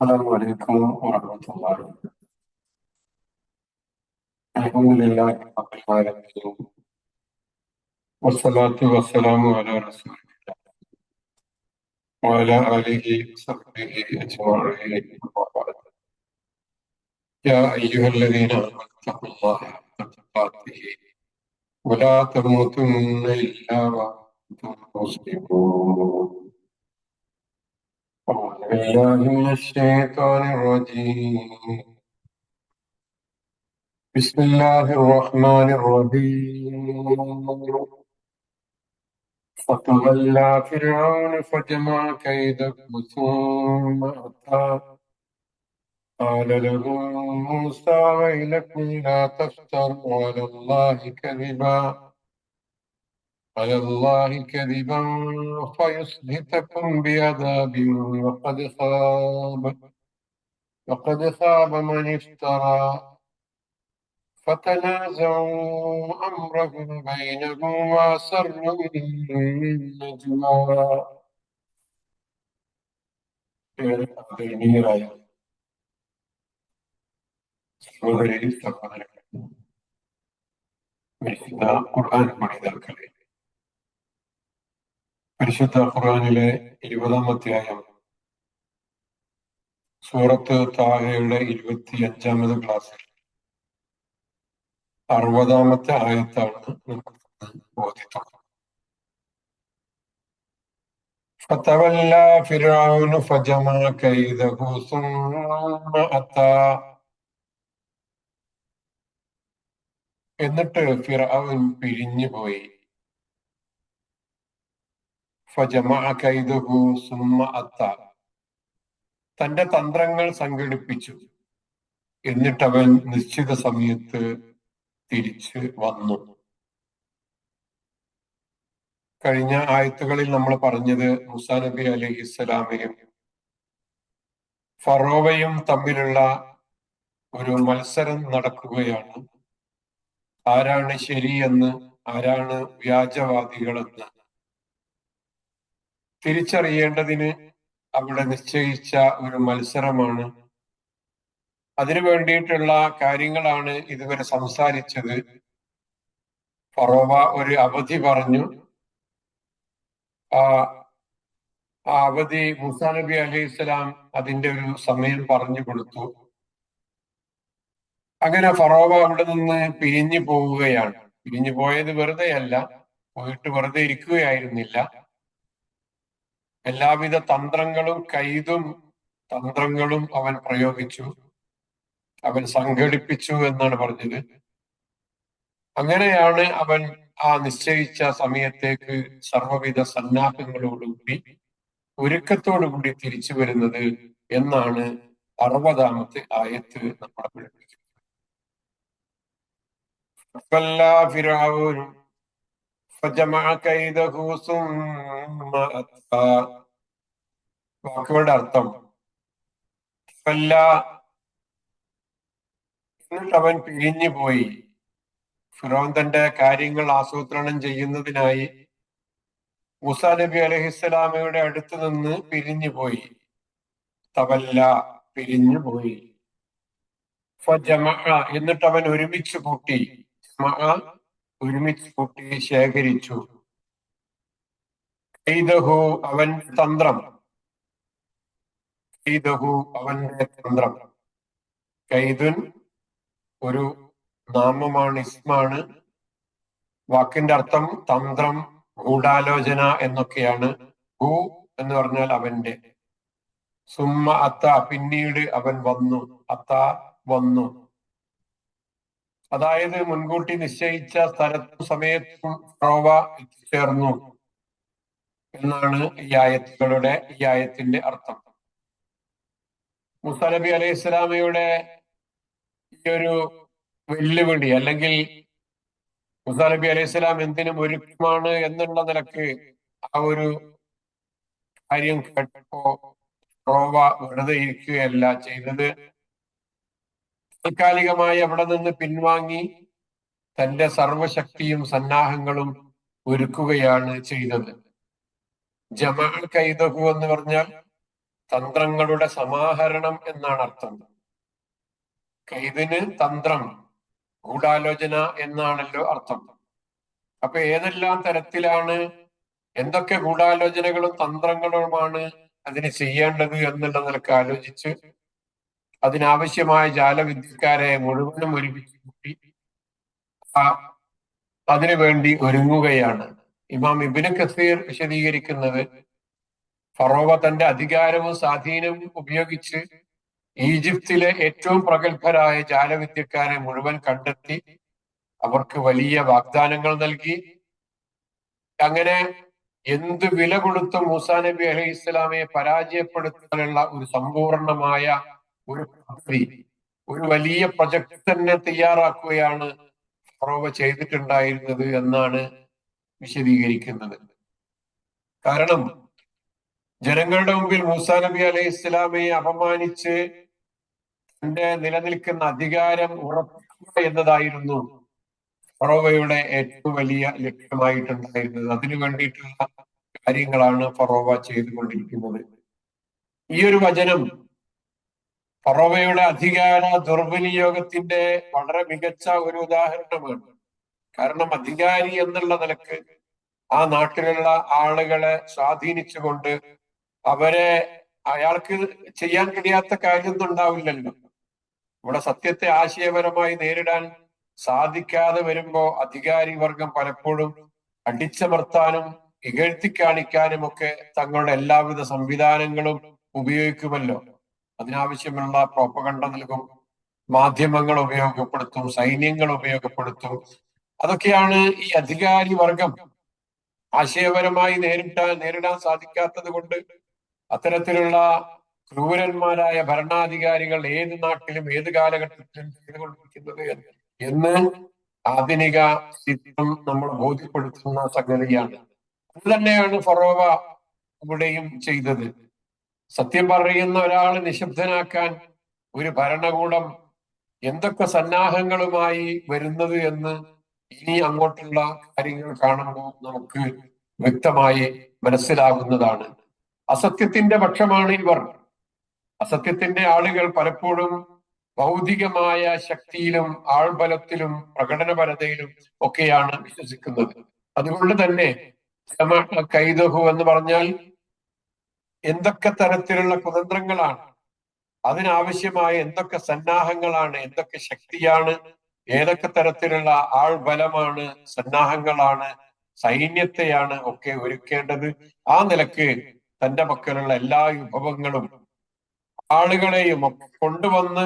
السلام عليكم ورحمة الله. الحمد لله رب العالمين، والصلاة والسلام على رسول الله وعلى آله وصحبه أجمعين. يا أيها الذين آمنوا اتقوا الله حق تقاته ولا تموتن إلا وأنتم مسلمون. أعوذ بالله من الشيطان الرجيم. بسم الله الرحمن الرحيم. فتولى فرعون فجمع كيده ثم أتى قال لهم موسى ويلكم لا تفتروا على الله كذبا فيسحتكم بعذاب وقد خاب من افترى. فتنازعوا أمرهم بينهم وأسروا النجوى. ആദരണീയരായ സഹോദരി സഹോദരൻ, പരിശുദ്ധ ഖുർആൻ പഠിതാക്കളെ, പരിശുദ്ധ ഖുർആനിലെ 20-ാം അധ്യായം സൂറത്ത് താഹയുടെ 25-ാമത് ക്ലാസ്സിൽ 60-ാമത്തെ ആയത്താണ് നമുക്ക് ബോധിച്ചത്. فتولى فرعون فجمع كيده ثم أتى. എന്നിട്ട് ഫിർഔൻ പിരിഞ്ഞുപോയി. ഫജമഅ കൈദഹു സുമ്മ അത്ത, തന്റെ തന്ത്രങ്ങൾ സംഘടിപ്പിച്ചു, എന്നിട്ടവൻ നിശ്ചിത സമയത്ത് തിരിച്ച് വന്നു. കഴിഞ്ഞ ആയത്തുകളിൽ നമ്മൾ പറഞ്ഞത് മൂസാ നബി അലൈഹിസ്സലാമയും ഫറോവയും തമ്മിലുള്ള ഒരു മത്സരം നടക്കുകയാണ്. ആരാണ് ശരിയെന്ന്, ആരാണ് വ്യാജവാദികളെന്ന് തിരിച്ചറിയേണ്ടതിന് അവിടെ നിശ്ചയിച്ച ഒരു മത്സരമാണ്. അതിനു വേണ്ടിയിട്ടുള്ള കാര്യങ്ങളാണ് ഇതുവരെ സംസാരിച്ചത്. ഫറോവ ഒരു അവധി പറഞ്ഞു. ആ അവധി മൂസാ നബി അലൈഹിസ്സലാം അതിന്റെ ഒരു സമയം പറഞ്ഞു കൊടുത്തു. അങ്ങനെ ഫറോവ അവിടെ നിന്ന് പിരിഞ്ഞു പോവുകയാണ്. പിരിഞ്ഞു പോയത് വെറുതെയല്ല, പോയിട്ട് വെറുതെ ഇരിക്കുകയായിരുന്നില്ല. എല്ലാവിധ തന്ത്രങ്ങളും അവൻ പ്രയോഗിച്ചു, അവൻ സംഘടിപ്പിച്ചു എന്നാണ് പറഞ്ഞത്. അങ്ങനെയാണ് അവൻ ആ നിശ്ചയിച്ച സമയത്തേക്ക് സർവ്വവിധ സന്നാഹങ്ങളോടുകൂടി ഒരുക്കത്തോടുകൂടി തിരിച്ചു വരുന്നത് എന്നാണ് 60-ാമത്തെ ആയത്ത് നമ്മളെ പഠിപ്പിക്കുന്നത്. വാക്കുകളുടെ അർത്ഥം എന്നിട്ട് അവൻ പിരിഞ്ഞുപോയി. ഫിറോൻ തന്റെ കാര്യങ്ങൾ ആസൂത്രണം ചെയ്യുന്നതിനായി മൂസാ നബി അലൈഹിസ്സലാമയുടെ അടുത്ത് നിന്ന് പിരിഞ്ഞുപോയി. തവല്ല, പിരിഞ്ഞുപോയി. ഫജമഅ, എന്നിട്ട് അവൻ ഒരുമിച്ച് കൂട്ടി. ശേഖരിച്ചു. കൈദഹു, അവന്റെ തന്ത്രം. കൈദുൻ ഒരു നാമമാണ്, ഇസ്മാണ്. വാക്കിന്റെ അർത്ഥം തന്ത്രം, ഗൂഢാലോചന എന്നൊക്കെയാണ്. ഹു എന്ന് പറഞ്ഞാൽ അവന്റെ. സുമ്മ അത്ത, പിന്നീട് അവൻ വന്നു. അത്ത, വന്നു. അതായത് മുൻകൂട്ടി നിശ്ചയിച്ച സ്ഥലത്തും സമയത്തും ഫറോവ എത്തിച്ചേർന്നു എന്നാണ് ഈ ആയത്തിന്റെ അർത്ഥം. മൂസാ നബി അലൈഹി സ്വലാമയുടെ ഈ ഒരു വെല്ലുവിളി, അല്ലെങ്കിൽ മൂസാ നബി അലൈഹി സ്വലാം എന്തിനും ഒരുക്കമാണ് എന്നുള്ള നിലക്ക് ആ ഒരു കാര്യം കേട്ടപ്പോ ഫറോവ വെറുതെ ഇരിക്കുകയല്ല ചെയ്തത്. താൽക്കാലികമായി അവിടെ നിന്ന് പിൻവാങ്ങി തന്റെ സർവശക്തിയും സന്നാഹങ്ങളും ഒരുക്കുകയാണ് ചെയ്തത്. ജമഅ കൈദഹു എന്ന് പറഞ്ഞാൽ തന്ത്രങ്ങളുടെ സമാഹരണം എന്നാണ് അർത്ഥം. കൈദിന് തന്ത്രം, ഗൂഢാലോചന എന്നാണല്ലോ അർത്ഥം. അപ്പൊ ഏതെല്ലാം തരത്തിലാണ്, എന്തൊക്കെ ഗൂഢാലോചനകളും തന്ത്രങ്ങളുമാണ് അതിന് ചെയ്യേണ്ടത് എന്നുള്ള നിലക്ക് ആലോചിച്ച് അതിനാവശ്യമായ ജാലവിദ്യക്കാരെ മുഴുവനും ഒരുമിച്ച് കൂട്ടി അതിനുവേണ്ടി ഒരുങ്ങുകയാണ്. ഇമാം ഇബ്നു കസീർ വിശദീകരിക്കുന്നത്, ഫറോവ തന്റെ അധികാരവും സ്വാധീനവും ഉപയോഗിച്ച് ഈജിപ്തിലെ ഏറ്റവും പ്രഗത്ഭരായ ജാലവിദ്യക്കാരെ മുഴുവൻ കണ്ടെത്തി അവർക്ക് വലിയ വാഗ്ദാനങ്ങൾ നൽകി. അങ്ങനെ എന്ത് വില കൊടുത്തും മൂസാ നബി അലൈഹി ഇസ്ലാമയെ പരാജയപ്പെടുത്താനുള്ള ഒരു സമ്പൂർണമായ ഒരു പദ്ധതി, ഒരു വലിയ പ്രൊജക്ട് തന്നെ തയ്യാറാക്കുകയാണ് ഫറോവ ചെയ്തിട്ടുണ്ടായിരുന്നത് എന്നാണ് വിശദീകരിക്കുന്നത്. കാരണം ജനങ്ങളുടെ മുമ്പിൽ മൂസാ നബി അലൈഹി ഇസ്ലാമയെ അപമാനിച്ച് തന്റെ നിലനിൽക്കുന്ന അധികാരം ഉറപ്പിക്കുക എന്നതായിരുന്നു ഫറോവയുടെ ഏറ്റവും വലിയ ലക്ഷ്യമായിട്ടുണ്ടായിരുന്നത്. അതിനു വേണ്ടിയിട്ടുള്ള കാര്യങ്ങളാണ് ഫറോവ ചെയ്തുകൊണ്ടിരിക്കുന്നത്. ഈ ഒരു വചനം ഫറോവയുടെ അധികാര ദുർവിനിയോഗത്തിന്റെ വളരെ മികച്ച ഒരു ഉദാഹരണമാണ്. കാരണം അധികാരി എന്നുള്ള നിലക്ക് ആ നാട്ടിലുള്ള ആളുകളെ സ്വാധീനിച്ചുകൊണ്ട് അവരെ, അയാൾക്ക് ചെയ്യാൻ കഴിയാത്ത കാര്യമൊന്നും ഉണ്ടാവില്ലല്ലോ. ഇവിടെ സത്യത്തെ ആശയപരമായി നേരിടാൻ സാധിക്കാതെ വരുമ്പോ അധികാരി വർഗം പലപ്പോഴും അടിച്ചമർത്താനും ഇകഴ്ത്തി കാണിക്കാനും ഒക്കെ തങ്ങളുടെ എല്ലാവിധ സംവിധാനങ്ങളും ഉപയോഗിക്കുമല്ലോ. അതിനാവശ്യമുള്ള പ്രോപ്പഗണ്ട നൽകും, മാധ്യമങ്ങൾ ഉപയോഗപ്പെടുത്തും, സൈന്യങ്ങൾ ഉപയോഗപ്പെടുത്തും. അതൊക്കെയാണ് ഈ അധികാരി വർഗം ആശയപരമായി നേരിടാൻ സാധിക്കാത്തത് കൊണ്ട് അത്തരത്തിലുള്ള ക്രൂരന്മാരായ ഭരണാധികാരികൾ ഏത് നാട്ടിലും ഏത് കാലഘട്ടത്തിലും ചെയ്തുകൊണ്ടിരിക്കുന്നത് എന്ന് ആധുനിക ചിത്രം നമ്മൾ ബോധ്യപ്പെടുത്തുന്ന സംഗതിയാണ്. അത് തന്നെയാണ് ഫറോവ ഇവിടെയും ചെയ്തത്. സത്യം പറയുന്ന ഒരാളെ നിശബ്ദനാക്കാൻ ഒരു ഭരണകൂടം എന്തൊക്കെ സന്നാഹങ്ങളുമായി വരുന്നത് എന്ന് ഇനി അങ്ങോട്ടുള്ള കാര്യങ്ങൾ കാണുമ്പോൾ നമുക്ക് വ്യക്തമായി മനസ്സിലാകുന്നതാണ്. അസത്യത്തിന്റെ പക്ഷമാണ് ഇവർ. അസത്യത്തിന്റെ ആളുകൾ പലപ്പോഴും ഭൗതികമായ ശക്തിയിലും ആൾബലത്തിലും പ്രകടനപരതയിലും ഒക്കെയാണ് വിശ്വസിക്കുന്നത്. അതുകൊണ്ട് തന്നെ കൈദഹു എന്ന് പറഞ്ഞാൽ എന്തൊക്കെ തരത്തിലുള്ള കുതന്ത്രങ്ങളാണ്, അതിനാവശ്യമായ എന്തൊക്കെ സന്നാഹങ്ങളാണ്, എന്തൊക്കെ ശക്തിയാണ്, ഏതൊക്കെ തരത്തിലുള്ള ആൾബലമാണ്, സന്നാഹങ്ങളാണ്, സൈന്യത്തെയാണ് ഒക്കെ ഒരുക്കേണ്ടത്. ആ നിലക്ക് തന്റെ പക്കലുള്ള എല്ലാ വിഭവങ്ങളും ആളുകളെയും ഒക്കെ കൊണ്ടുവന്ന്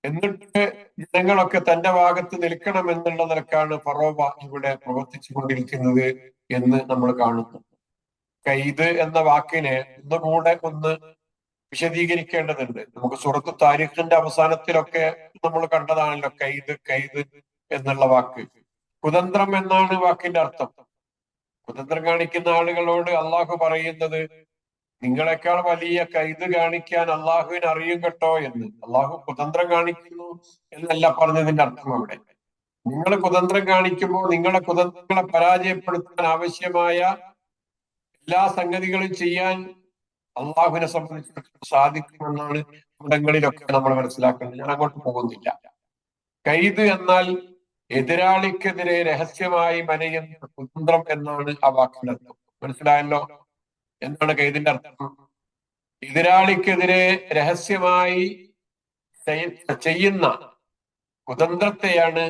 എന്നിട്ട് ജനങ്ങളൊക്കെ തന്റെ ഭാഗത്ത് നിൽക്കണം എന്നുള്ള നിലക്കാണ് ഫറോവ ഇവിടെ പ്രവർത്തിച്ചു കൊണ്ടിരിക്കുന്നത് എന്ന് നമ്മൾ കാണുന്നു. കൈദ് എന്ന വാക്കിനെ ഒന്നുകൂടെ ഒന്ന് വിശദീകരിക്കേണ്ടതുണ്ട്. നമുക്ക് സൂറത്ത് താരിഖിന്റെ അവസാനത്തിലൊക്കെ നമ്മൾ കണ്ടതാണല്ലോ കൈദ് കൈദ് എന്നുള്ള വാക്ക്. കുതന്ത്രം എന്നാണ് വാക്കിന്റെ അർത്ഥം. കുതന്ത്രം കാണിക്കുന്ന ആളുകളോട് അള്ളാഹു പറയുന്നത്, നിങ്ങളെക്കാൾ വലിയ കൈത് കാണിക്കാൻ അള്ളാഹുവിന് അറിയും കേട്ടോ എന്ന്. അള്ളാഹു കുതന്ത്രം കാണിക്കുന്നു എന്നല്ല പറഞ്ഞതിന്റെ അർത്ഥം അവിടെ. നിങ്ങൾ കുതന്ത്രം കാണിക്കുമ്പോൾ നിങ്ങളെ കുതന്ത്രങ്ങളെ പരാജയപ്പെടുത്താൻ ആവശ്യമായ എല്ലാ സംഗതികളും ചെയ്യാൻ അള്ളാഹുവിനെ സംബന്ധിച്ചിടത്തോളം സാധിക്കുമെന്നാണ് ഇവിടങ്ങളിലൊക്കെ നമ്മൾ മനസ്സിലാക്കുന്നത്. ഞാൻ അങ്ങോട്ട് പോകുന്നില്ല. കൈത് എന്നാൽ എതിരാളിക്കെതിരെ രഹസ്യമായി മനയുന്ന കുതന്ത്രം എന്നാണ് ആ വാക്കിന്റെ അർത്ഥം. മനസ്സിലായല്ലോ എന്താണ് കൈദിന്റെ അർത്ഥം? എതിരാളിക്കെതിരെ രഹസ്യമായി ചെയ്യുന്ന കുതന്ത്രത്തെയാണ്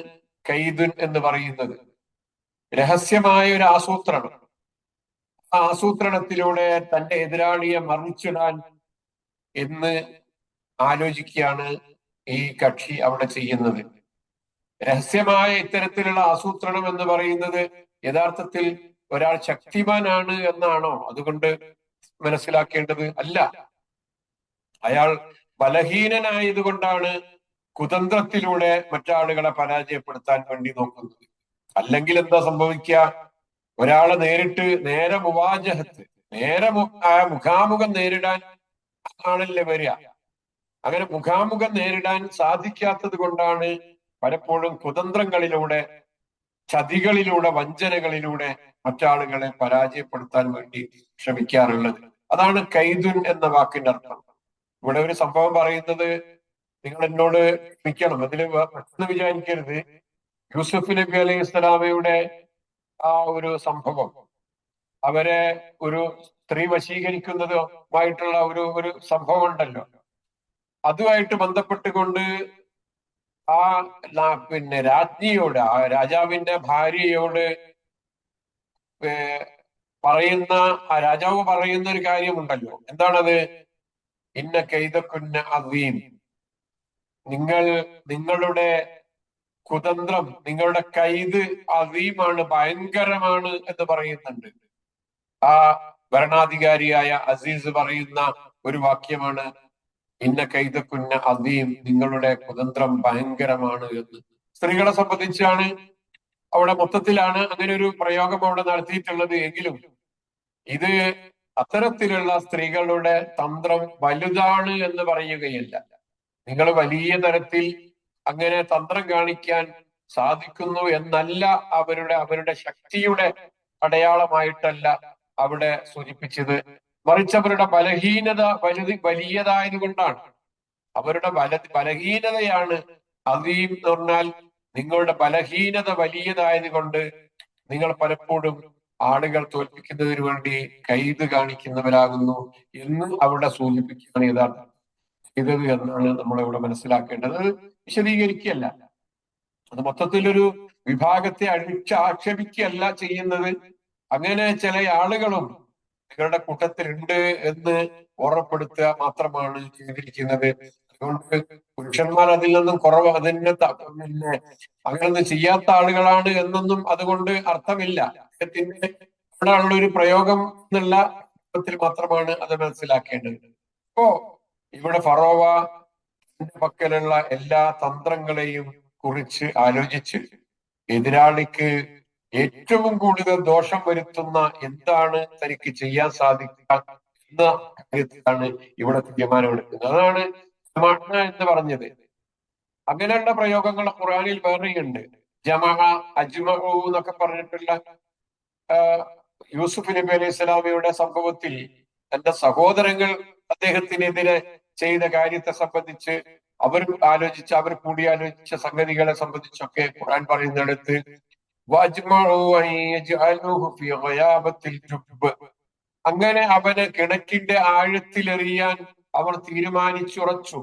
കൈദുൻ എന്ന് പറയുന്നത്. രഹസ്യമായ ഒരു ആസൂത്രണം, ആ ആസൂത്രണത്തിലൂടെ തന്റെ എതിരാളിയെ മറിച്ചിടാൻ എന്ന് ആലോചിക്കുകയാണ് ഈ കക്ഷി അവിടെ ചെയ്യുന്നത്. രഹസ്യമായ ഇത്തരത്തിലുള്ള ആസൂത്രണം എന്ന് പറയുന്നത് യഥാർത്ഥത്തിൽ ഒരാൾ ശക്തിമാനാണ് എന്നാണോ അതുകൊണ്ട് മനസ്സിലാക്കേണ്ടത്? അല്ല, അയാൾ ബലഹീനനായതുകൊണ്ടാണ് കുതന്ത്രത്തിലൂടെ മറ്റാളുകളെ പരാജയപ്പെടുത്താൻ വേണ്ടി നോക്കുന്നത്. അല്ലെങ്കിൽ എന്താ സംഭവിക്കുക? ഒരാളെ നേരെ മുവാജഹത്ത്, മുഖാമുഖം നേരിടാൻ ആണല്ലേ വരിക. അങ്ങനെ മുഖാമുഖം നേരിടാൻ സാധിക്കാത്തത് കൊണ്ടാണ് പലപ്പോഴും കുതന്ത്രങ്ങളിലൂടെ, ചതികളിലൂടെ, വഞ്ചനകളിലൂടെ മറ്റാളുകളെ പരാജയപ്പെടുത്താൻ വേണ്ടി ശ്രമിക്കാറുള്ളത്. അതാണ് കൈദുൻ എന്ന വാക്കിന്റെ അർത്ഥം. ഇവിടെ ഒരു സംഭവം പറയുന്നത് നിങ്ങൾ എന്നോട് ക്ഷമിക്കണം, അതിൽ പെട്ടെന്ന് വിചാരിക്കരുത്. യൂസുഫ് നബി അലൈഹി സ്വലാമയുടെ ആ ഒരു സംഭവം, അവരെ ഒരു സ്ത്രീ വശീകരിക്കുന്നതുമായിട്ടുള്ള ഒരു സംഭവം ഉണ്ടല്ലോ, അതുമായിട്ട് ബന്ധപ്പെട്ടുകൊണ്ട് ആ പിന്നെ രാജ്ഞിയോട്, ആ രാജാവിന്റെ ഭാര്യയോട് പറയുന്ന, ആ രാജാവ് പറയുന്ന ഒരു കാര്യമുണ്ടല്ലോ, എന്താണത്? ഇന്ന കൈതക്കുന്ന അദീം, നിങ്ങളുടെ കുതന്ത്രം, നിങ്ങളുടെ കൈത് അദീമാണ്, ഭയങ്കരമാണ് എന്ന് പറയുന്നുണ്ട്. ആ ഭരണാധികാരിയായ അസീസ് പറയുന്ന ഒരു വാക്യമാണ് ഇന്ന കൈതക്കുന്ന അദീം, നിങ്ങളുടെ കുതന്ത്രം ഭയങ്കരമാണ് എന്ന്. സ്ത്രീകളെ സംബന്ധിച്ചാണ് അവിടെ, മൊത്തത്തിലാണ് അങ്ങനെ ഒരു പ്രയോഗം അവിടെ നടത്തിയിട്ടുള്ളത്. എങ്കിലും ഇത് അത്തരത്തിലുള്ള സ്ത്രീകളുടെ തന്ത്രം വലുതാണ് എന്ന് പറയുകയില്ല. നിങ്ങൾ വലിയ തരത്തിൽ അങ്ങനെ തന്ത്രം കാണിക്കാൻ സാധിക്കുന്നു എന്നല്ല അവരുടെ ശക്തിയുടെ അടയാളമായിട്ടല്ല അവിടെ സൂചിപ്പിച്ചത്. മറിച്ച് അവരുടെ ബലഹീനത വലിയതായത് കൊണ്ടാണ്. അവരുടെ ബലഹീനതയാണ് അദീം എന്ന് പറഞ്ഞാൽ. നിങ്ങളുടെ ബലഹീനത വലിയതായത് കൊണ്ട് നിങ്ങൾ പലപ്പോഴും ആളുകൾ തോൽപ്പിക്കുന്നതിന് വേണ്ടി കൈത് കാണിക്കുന്നവരാകുന്നു എന്ന് അവിടെ സൂചിപ്പിക്കുകയാണ് യഥാർത്ഥം ചെയ്തത് എന്നാണ് നമ്മളിവിടെ മനസ്സിലാക്കേണ്ടത്. വിശദീകരിക്കുകയല്ല, അത് മൊത്തത്തിലൊരു വിഭാഗത്തെ ആക്ഷേപിക്കുകയല്ല ചെയ്യുന്നത്. അങ്ങനെ ചില ആളുകളും നിങ്ങളുടെ കൂട്ടത്തിലുണ്ട് എന്ന് ഓർമ്മപ്പെടുത്തുക മാത്രമാണ് ചെയ്തിരിക്കുന്നത്. അതുകൊണ്ട് പുരുഷന്മാർ അതിൽ നിന്നും കുറവ്, അതിന് പിന്നെ അങ്ങനൊന്നും ചെയ്യാത്ത ആളുകളാണ് എന്നൊന്നും അതുകൊണ്ട് അർത്ഥമില്ല. അദ്ദേഹത്തിന്റെ ഇവിടെയുള്ള ഒരു പ്രയോഗം എന്നുള്ള അർത്ഥത്തിൽ മാത്രമാണ് അത് മനസ്സിലാക്കേണ്ടത്. അപ്പോ ഇവിടെ ഫറോവ പക്കലുള്ള എല്ലാ തന്ത്രങ്ങളെയും കുറിച്ച് ആലോചിച്ച് എതിരാളിക്ക് ഏറ്റവും കൂടുതൽ ദോഷം വരുത്തുന്ന എന്താണ് തനിക്ക് ചെയ്യാൻ സാധിക്കുക എന്ന കാര്യത്തിലാണ് ഇവിടെ തീരുമാനമെടുക്കുന്നത്. അതാണ് ജമാഅ എന്ന് പറഞ്ഞത്. അങ്ങനെയുള്ള പ്രയോഗങ്ങൾ ഖുർആനിൽ വേറെയുണ്ട്. ജമഅ, അജ്മഉ എന്നൊക്കെ പറഞ്ഞിട്ടുള്ള യൂസുഫ് നബി അലൈഹി സ്വലാമയുടെ സംഭവത്തിൽ തന്റെ സഹോദരങ്ങൾ അദ്ദേഹത്തിനെതിരെ ചെയ്ത കാര്യത്തെ സംബന്ധിച്ച് അവർ കൂടിയാലോചിച്ച സംഗതികളെ സംബന്ധിച്ചൊക്കെ ഖുർആൻ പറയുന്നിടത്ത് അങ്ങനെ അവന് കിണറ്റിന്റെ ആഴത്തിലെറിയാൻ അവർ തീരുമാനിച്ചുറച്ചു.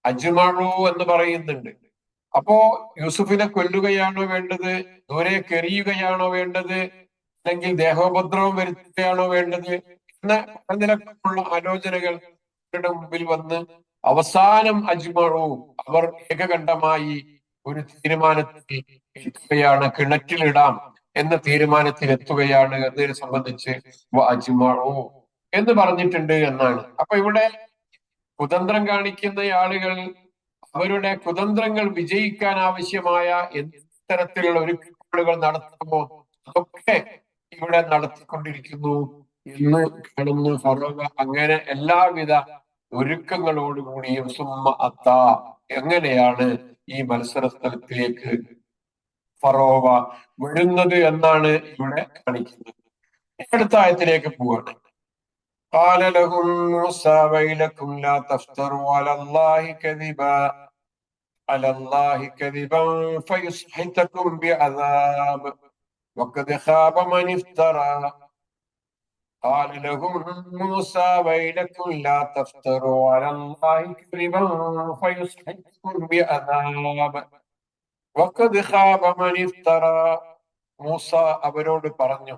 അജ്മഉ എന്ന് പറയുന്നുണ്ട്. അപ്പോ യൂസുഫിനെ കൊല്ലുകയാണോ വേണ്ടത്, ദൂരേക്ക് എറിയുകയാണോ വേണ്ടത്, അല്ലെങ്കിൽ ദേഹോപദ്രവം വരുത്തുകയാണോ വേണ്ടത് എന്ന പല നിലക്കുള്ള ആലോചനകൾ മുമ്പിൽ വന്ന് അവസാനം അജ്മഉ, അവർ ഏകകണ്ഠമായി ഒരു തീരുമാനത്തിൽ എത്തുകയാണ്, കിണറ്റിലിടാം എന്ന തീരുമാനത്തിൽ എത്തുകയാണ് എന്നതിനെ സംബന്ധിച്ച് അജ്മഉ എന്ന് പറഞ്ഞിട്ടുണ്ട് എന്നാണ്. അപ്പൊ ഇവിടെ കുതന്ത്രം കാണിക്കുന്ന ആളുകൾ അവരുടെ കുതന്ത്രങ്ങൾ വിജയിക്കാൻ ആവശ്യമായ തരത്തിലുള്ള ഒരുക്കങ്ങൾ നടത്തുമോ അതൊക്കെ ഇവിടെ നടത്തിക്കൊണ്ടിരിക്കുന്നു എന്ന് കാണുന്നു ഫറോവ. അങ്ങനെ എല്ലാവിധ ഒരുക്കങ്ങളോടുകൂടിയും സുമ്മ അത്ത, എങ്ങനെയാണ് ഈ മത്സര സ്ഥലത്തിലേക്ക് ഫറോവ വരുന്നത് എന്നാണ് ഇവിടെ കാണിക്കുന്നത്. അടുത്ത ആയത്തിലേക്ക് പോവാണ്. قال لهم موسى ويلكم لا تفتروا على الله كذبا فيسحتكم بعذاب وقد خاب من افترى. قال لهم موسى ويلكم لا تفتروا على الله كذبا فيسحتكم بعذاب وقد خاب من افترى. മൂസ അവരോട് പറഞ്ഞു,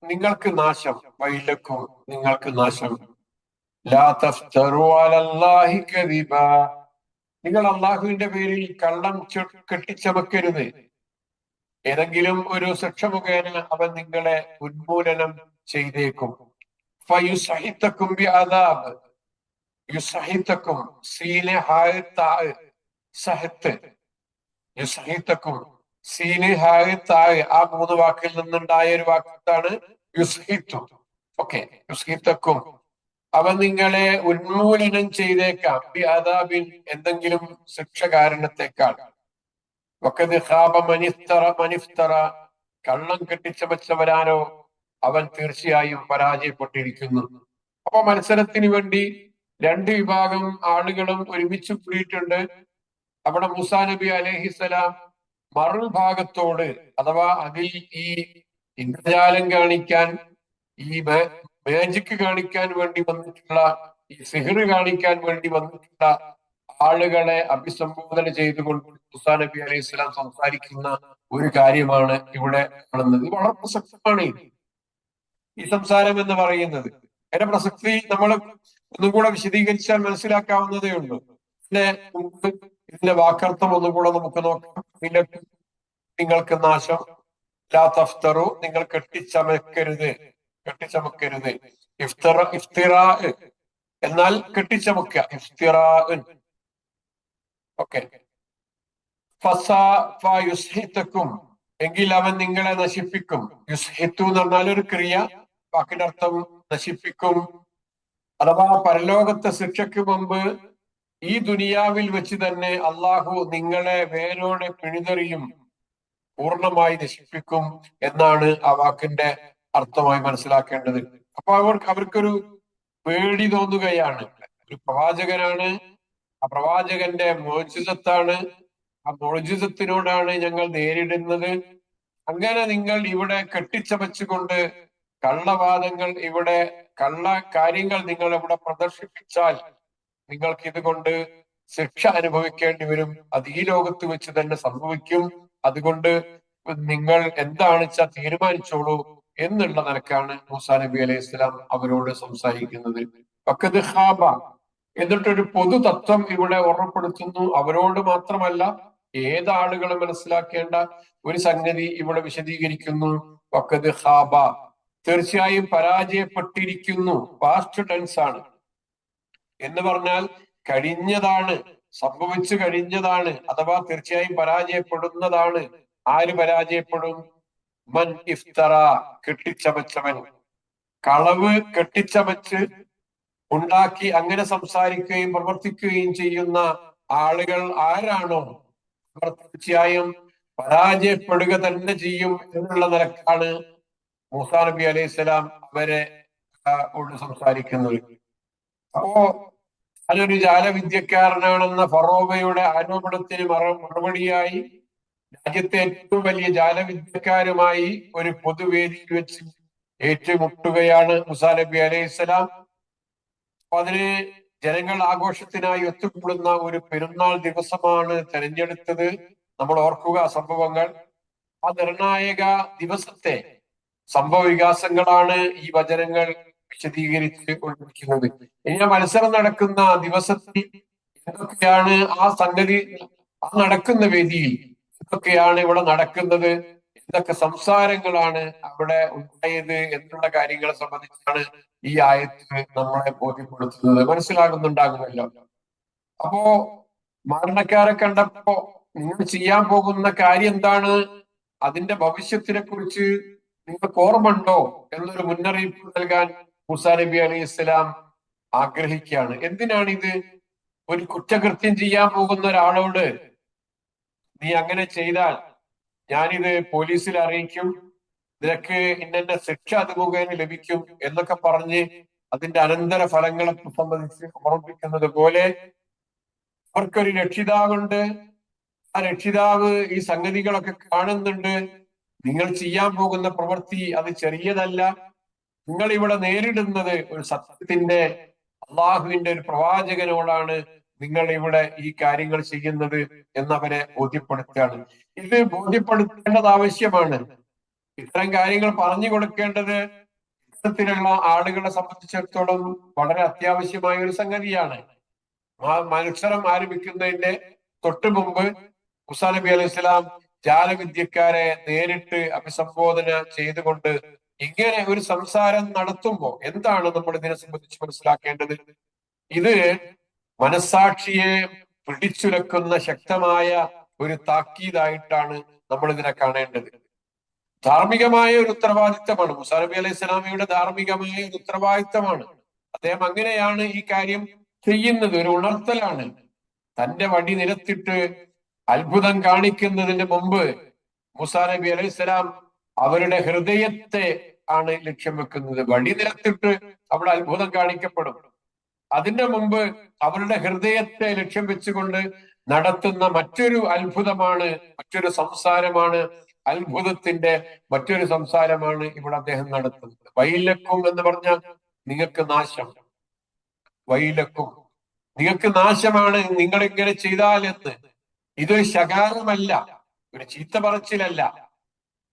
നിങ്ങൾക്ക് നാശം, വൈലക്കും നിങ്ങൾക്ക് നാശം, ലാ തഫ്തറു അലല്ലാഹി കദിബ, നിങ്ങൾ അള്ളാഹുവിന്റെ പേരിൽ കള്ളം കെട്ടിച്ചമക്കരുത്. ഏതെങ്കിലും ഒരു ശിക്ഷ മുഖേന അവൻ നിങ്ങളെ ഉന്മൂലനം ചെയ്തേക്കും. ഫയുസഹിത്തക്കും ബിഅദാബ്, യുസഹിത്തക്കും സീനെ ഹായ് തായ് സഹത്ത്, യുസഹിത്തക്കും സീന് ഹായ് തായ്, ആ മൂന്ന് വാക്കിൽ നിന്നുണ്ടായ ഒരു വാക്കാണ് യുസ്ഹിത്തു. ഓക്കെ, യുസ്ഹിത്തക്കും, അവൻ നിങ്ങളെ ഉന്മൂലനം ചെയ്തേക്കാം, ബിഅദാബിൻ എന്തെങ്കിലും ശിക്ഷ കാരണത്തെക്കാൾ. വഖദ് ഖാബ മനിഫ്തറ, കള്ളം കെട്ടിച്ചമച്ചവരാനോ അവൻ തീർച്ചയായും പരാജയപ്പെട്ടിരിക്കുന്നു. അപ്പൊ മത്സരത്തിന് വേണ്ടി രണ്ട് വിഭാഗം ആളുകളും ഒരുമിച്ച് കൂടിയിട്ടുണ്ട്. അവിടെ മൂസാ നബി അലൈഹിസ്സലാം മറുഭാഗത്തോട്, അഥവാ അതിൽ ഈ ഇന്ദ്രജാലം കാണിക്കാൻ, ഈ മാജിക് കാണിക്കാൻ വേണ്ടി വന്നിട്ടുള്ള, ഈ സിഹിർ കാണിക്കാൻ വേണ്ടി വന്നിട്ടുള്ള ആളുകളെ അഭിസംബോധന ചെയ്തുകൊണ്ട് മൂസാ നബി അലൈഹി സ്വലാം സംസാരിക്കുന്ന ഒരു കാര്യമാണ് ഇവിടെ കാണുന്നത്. വളരെ പ്രസക്തമാണ് ഈ സംസാരം എന്ന് പറയുന്നത്. അതിന്റെ പ്രസക്തി നമ്മൾ ഒന്നും കൂടെ വിശദീകരിച്ചാൽ മനസ്സിലാക്കാവുന്നതേ ഉള്ളൂ. ഇതിന്റെ വാക്കർത്ഥം ഒന്നും കൂടെ നമുക്ക് നോക്കാം. നിങ്ങൾക്ക് നാശം, ലാ തഫ്തറു, നിങ്ങൾ കെട്ടിച്ചമക്കരുത്. ഇഫ്തിറാ എന്നാൽ കെട്ടിച്ചമക്കുക, ഇഫ്തിറാ. ഓക്കെ. യുസ്ഹിത്തക്കും, എങ്കിൽ അവൻ നിങ്ങളെ നശിപ്പിക്കും. യുസ്ഹിത്തു എന്ന് പറഞ്ഞാൽ ഒരു ക്രിയ, വാക്കിന്റെ അർത്ഥം നശിപ്പിക്കും. അഥവാ പരലോകത്തെ ശിക്ഷയ്ക്ക് മുമ്പ് ഈ ദുനിയാവിൽ വെച്ച് തന്നെ അള്ളാഹു നിങ്ങളെ വേരോടെ പിഴുതെറിയും, പൂർണ്ണമായി നശിപ്പിക്കും എന്നാണ് ആ വാക്കിന്റെ അർത്ഥമായി മനസ്സിലാക്കേണ്ടത്. അപ്പൊ അവർക്കൊരു പേടി തോന്നുകയാണ്. ഒരു പ്രവാചകനാണ്, ആ പ്രവാചകന്റെ മോചിതത്താണ്, ആ മോചിതത്തിനോടാണ് ഞങ്ങൾ നേരിടുന്നത്. അങ്ങനെ നിങ്ങൾ ഇവിടെ കെട്ടിച്ചമച്ചുകൊണ്ട് കള്ളവാദങ്ങൾ, ഇവിടെ കള്ള കാര്യങ്ങൾ നിങ്ങൾ ഇവിടെ പ്രദർശിപ്പിച്ചാൽ നിങ്ങൾക്ക് ഇതുകൊണ്ട് ശിക്ഷ അനുഭവിക്കേണ്ടി വരും. അത് ഈ ലോകത്ത് വെച്ച് തന്നെ സംഭവിക്കും. അതുകൊണ്ട് നിങ്ങൾ എന്താണ് വെച്ചാൽ തീരുമാനിച്ചോളൂ എന്നുള്ള നിലക്കാണ് മൂസാ നബി അലൈഹി സ്വലാം അവരോട് സംസാരിക്കുന്നത്. വഖദ് ഖാബ, എന്നിട്ടൊരു പൊതു തത്വം ഇവിടെ ഓർമ്മപ്പെടുത്തുന്നു. അവരോട് മാത്രമല്ല, ഏതാളുകളും മനസ്സിലാക്കേണ്ട ഒരു സംഗതി ഇവിടെ വിശദീകരിക്കുന്നു. വഖദ് ഖാബ, തീർച്ചയായും പരാജയപ്പെട്ടിരിക്കുന്നു. പാസ്റ്റ് ടെൻസ് ആണ് എന്ന് പറഞ്ഞാൽ കഴിഞ്ഞതാണ്, സംഭവിച്ചു കഴിഞ്ഞതാണ്, അഥവാ തീർച്ചയായും പരാജയപ്പെടുന്നതാണ്. ആര് പരാജയപ്പെടും? മൻ ഇഫ്തറ, കെട്ടിച്ചമച്ചവൻ. കളവ് കെട്ടിച്ചമച്ച് ഉണ്ടാക്കി അങ്ങനെ സംസാരിക്കുകയും പ്രവർത്തിക്കുകയും ചെയ്യുന്ന ആളുകൾ ആരാണോ അവർ തീർച്ചയായും പരാജയപ്പെടുക തന്നെ ചെയ്യും എന്നുള്ള നിലക്കാണ് മൂസാ നബി അലൈഹി സ്വലാം അവരെ കൊണ്ട് സംസാരിക്കുന്നത്. അപ്പോ അതൊരു ജാലവിദ്യക്കാരനാണെന്ന ഫറോവയുടെ ആരോപണത്തിന് മറുപടിയായി രാജ്യത്തെ ഏറ്റവും വലിയ ജാലവിദ്യക്കാരുമായി ഒരു പൊതുവേദിയിൽ വെച്ച് ഏറ്റുമുട്ടുകയാണ് മൂസാ നബി അലൈഹിസ്സലാം. അപ്പൊ അതിന് ജനങ്ങൾ ആഘോഷത്തിനായി ഒത്തുകൂടുന്ന ഒരു പെരുന്നാൾ ദിവസമാണ് തെരഞ്ഞെടുത്തത്. നമ്മൾ ഓർക്കുക സംഭവങ്ങൾ. ആ നിർണായക ദിവസത്തെ സംഭവ വികാസങ്ങളാണ് ഈ വചനങ്ങൾ വിശദീകരിച്ച് കൊണ്ടിരിക്കുന്നത്. ഇനി ആ മത്സരം നടക്കുന്ന ദിവസത്തിൽ എന്തൊക്കെയാണ് ആ സംഗതി, ആ നടക്കുന്ന വേദിയിൽ എന്തൊക്കെയാണ് ഇവിടെ നടക്കുന്നത്, എന്തൊക്കെ സംസാരങ്ങളാണ് അവിടെ ഉണ്ടായത് എന്നുള്ള കാര്യങ്ങളെ സംബന്ധിച്ചാണ് ഈ ആയത്ത് നമ്മളെ ബോധ്യപ്പെടുത്തുന്നത്. മനസ്സിലാകുന്നുണ്ടാകുമല്ലോ. അപ്പോ മരണക്കാരെ കണ്ടപ്പോ നിങ്ങൾ ചെയ്യാൻ പോകുന്ന കാര്യം എന്താണ്, അതിന്റെ ഭവിഷ്യത്തിനെ കുറിച്ച് നിങ്ങൾക്ക് ഓർമ്മയുണ്ടോ എന്നൊരു മുന്നറിയിപ്പ് നൽകാൻ മൂസാ നബി അലൈഹി ഇസ്ലാം ആഗ്രഹിക്കുകയാണ്. എന്തിനാണിത്? ഒരു കുറ്റകൃത്യം ചെയ്യാൻ പോകുന്ന ഒരാളോട് നീ അങ്ങനെ ചെയ്താൽ ഞാനിത് പോലീസിൽ അറിയിക്കും, നിനക്ക് ഇന്ന ശിക്ഷ അത് മുഖേന ലഭിക്കും എന്നൊക്കെ പറഞ്ഞ് അതിന്റെ അനന്തര ഫലങ്ങളെ സംബന്ധിച്ച് ഓർമ്മിപ്പിക്കുന്നത് പോലെ അവർക്കൊരു രക്ഷിതാവുണ്ട്. ആ രക്ഷിതാവ് ഈ സംഗതികളൊക്കെ കാണുന്നുണ്ട്. നിങ്ങൾ ചെയ്യാൻ പോകുന്ന പ്രവൃത്തി അത് ചെറിയതല്ല. നിങ്ങൾ ഇവിടെ നേരിടുന്നത് ഒരു സത്യത്തിന്റെ, അള്ളാഹുവിന്റെ ഒരു പ്രവാചകനോടാണ് നിങ്ങൾ ഇവിടെ ഈ കാര്യങ്ങൾ ചെയ്യുന്നത് എന്നവരെ ബോധ്യപ്പെടുത്തുകയാണ്. ഇത് ബോധ്യപ്പെടുത്തേണ്ടത് ആവശ്യമാണ്. ഇത്തരം കാര്യങ്ങൾ പറഞ്ഞു കൊടുക്കേണ്ടത് ഇത്തരത്തിലുള്ള ആളുകളെ സംബന്ധിച്ചിടത്തോളം വളരെ അത്യാവശ്യമായ ഒരു സംഗതിയാണ്. ആ മത്സരം ആരംഭിക്കുന്നതിന്റെ തൊട്ടു മുമ്പ് മൂസാ നബി അലൈഹി സ്വലാം ജാലവിദ്യക്കാരെ നേരിട്ട് അഭിസംബോധന ചെയ്തുകൊണ്ട് ഇങ്ങനെ ഒരു സംസാരം നടത്തുമ്പോ എന്താണ് നമ്മൾ ഇതിനെ സംബന്ധിച്ച് മനസ്സിലാക്കേണ്ടത്? ഇത് മനസാക്ഷിയെ പിടിച്ചുലക്കുന്ന ശക്തമായ ഒരു താക്കീതായിട്ടാണ് നമ്മൾ ഇതിനെ കാണേണ്ടത്. ധാർമ്മികമായ ഒരു ഉത്തരവാദിത്തമാണ്. മൂസാ നബി അലൈഹി സ്വലാമയുടെ ധാർമ്മികമായ ഒരു ഉത്തരവാദിത്തമാണ്. അദ്ദേഹം അങ്ങനെയാണ് ഈ കാര്യം ചെയ്യുന്നത്. ഒരു ഉണർത്തലാണ്. തന്റെ വടി നിലത്തിട്ട് അത്ഭുതം കാണിക്കുന്നതിന് മുമ്പ് മൂസാ നബി അലൈഹി സ്വലാം അവരുടെ ഹൃദയത്തെ ആണ് ലക്ഷ്യം വെക്കുന്നത്. വടി നിലത്തിട്ട് അവിടെ അത്ഭുതം കാണിക്കപ്പെടും. അതിന്റെ മുമ്പ് അവരുടെ ഹൃദയത്തെ ലക്ഷ്യം വെച്ചുകൊണ്ട് നടത്തുന്ന മറ്റൊരു അത്ഭുതമാണ്, മറ്റൊരു സംസാരമാണ്, അത്ഭുതത്തിന്റെ മറ്റൊരു സംസാരമാണ് ഇവിടെ അദ്ദേഹം നടത്തുന്നത്. വൈലക്കും എന്ന് പറഞ്ഞാൽ നിങ്ങൾക്ക് നാശം, വൈലക്കും നിങ്ങൾക്ക് നാശമാണ് നിങ്ങൾ ഇങ്ങനെ ചെയ്താൽ എന്ന്. ഇതൊരു ശകാരമല്ല, ഒരു ചീത്ത പറച്ചിലല്ല,